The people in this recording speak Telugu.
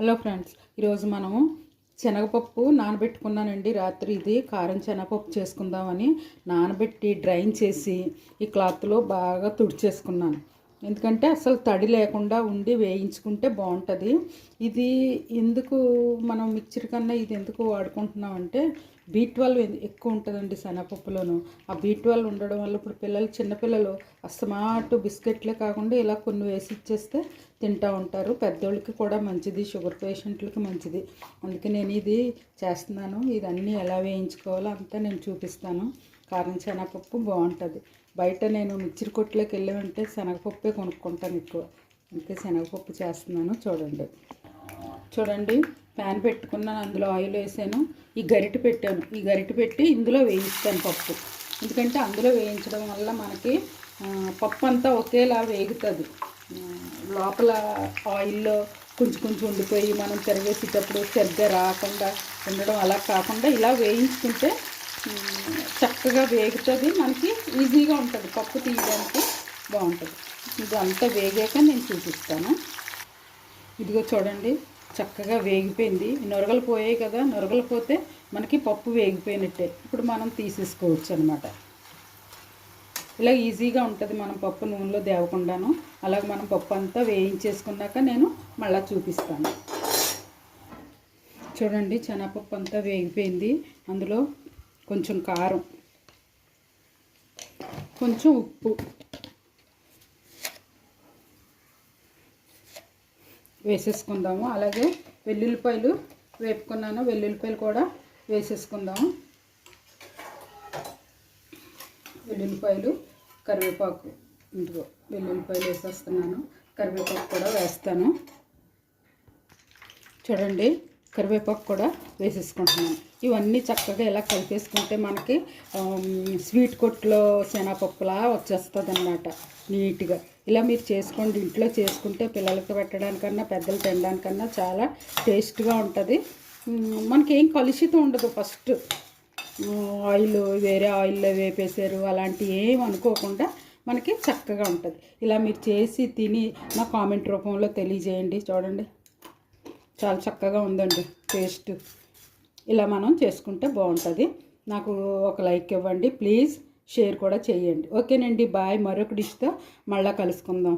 హలో ఫ్రెండ్స్, ఈరోజు మనము శనగపప్పు నానబెట్టుకున్నానండి. రాత్రి ఇది కారం శనగపప్పు చేసుకుందామని నానబెట్టి డ్రైన్ చేసి ఈ క్లాత్లో బాగా తుడిచేసుకున్నాను. ఎందుకంటే అసలు తడి లేకుండా ఉండి వేయించుకుంటే బాగుంటుంది. ఇది ఎందుకు మనం మిక్చర్ కన్నా ఇది ఎందుకు వాడుకుంటున్నామంటే B12 ఎక్కువ ఉంటుందండి శనగపప్పులోను. ఆ B12 ఉండడం వల్ల ఇప్పుడు చిన్నపిల్లలు అస్తమాటు బిస్కెట్లే కాకుండా ఇలా కొన్ని వేసి ఇచ్చేస్తే తింటూ ఉంటారు. పెద్దోళ్ళకి కూడా మంచిది, షుగర్ పేషెంట్లకి మంచిది. అందుకే నేను ఇది చేస్తున్నాను. ఇదన్నీ ఎలా వేయించుకోవాలో అంతా నేను చూపిస్తాను. కారం శనగపప్పు బాగుంటుంది. బయట నేను మిక్చర్ కొట్టులోకి వెళ్ళామంటే శనగపప్పే కొనుక్కుంటాను ఎక్కువ. అందుకే శనగపప్పు చేస్తున్నాను. చూడండి ప్యాన్ పెట్టుకున్నాను, అందులో ఆయిల్ వేసాను, ఈ గరిటె పెట్టాను. ఈ గరిటె పెట్టి ఇందులో వేయిస్తాను పప్పు. ఎందుకంటే అందులో వేయించడం వల్ల మనకి పప్పు అంతా ఒకేలా వేగుతుంది. లోపల ఆయిల్లో కొంచెం ఉండిపోయి మనం తిరగేసేటప్పుడు సరిగ్గా రాకుండా ఉండడం అలా కాకుండా ఇలా వేయించుకుంటే చక్కగా వేగుతుంది. మనకి ఈజీగా ఉంటుంది, పప్పు తీయడానికి బాగుంటుంది. ఇది అంతా వేగాక నేను చూపిస్తాను. ఇదిగో చూడండి, చక్కగా వేగిపోయింది. నొరగలు పోయాయి కదా, నొరగలు పోతే మనకి పప్పు వేగిపోయినట్టే. ఇప్పుడు మనం తీసేసుకోవచ్చు అనమాట. ఇలా ఈజీగా ఉంటుంది మనం పప్పు నూనెలో దేవకుండాను. అలాగే మనం పప్పు అంతా వేయించేసుకున్నాక నేను మళ్ళీ చూపిస్తాను. చూడండి, శనగపప్పు అంతా వేగిపోయింది. అందులో కొంచెం కారం, కొంచెం ఉప్పు వేసేసుకుందాము. అలాగే వెల్లుల్లిపాయలు వేపుకున్నాను, వెల్లుల్లిపాయలు కూడా వేసేసుకుందాము. వెల్లుల్లిపాయలు, కరివేపాకు, ఇంటిగో వెల్లుల్లిపాయలు వేసేస్తున్నాను. కరివేపాకు కూడా వేస్తాను. చూడండి, కరివేపాకు కూడా వేసేసుకుంటున్నాను. ఇవన్నీ చక్కగా ఇలా కలిపేసుకుంటే మనకి స్వీట్ కొట్లో శనగపప్పులా వచ్చేస్తుంది అన్నమాట నీట్గా. ఇలా మీరు చేసుకోండి. ఇంట్లో చేసుకుంటే పిల్లలకి పెట్టడానికన్నా పెద్దలు తినడానికన్నా చాలా టేస్ట్గా ఉంటుంది. మనకేం కలుషితం ఉండదు. ఫస్ట్ ఆయిల్ వేరే ఆయిల్లో వేపేసారు అలాంటివి ఏం అనుకోకుండా మనకి చక్కగా ఉంటుంది. ఇలా మీరు చేసి తిని నా కామెంట్ రూపంలో తెలియజేయండి. చూడండి, చాలా చక్కగా ఉందండి టేస్ట్. ఇలా మనం చేసుకుంటే బాగుంటుంది. నాకు ఒక లైక్ ఇవ్వండి ప్లీజ్, షేర్ కూడా చేయండి. ఓకేనండి, బాయ్. మరొక డిష్తో మళ్ళీ కలుసుకుందాం.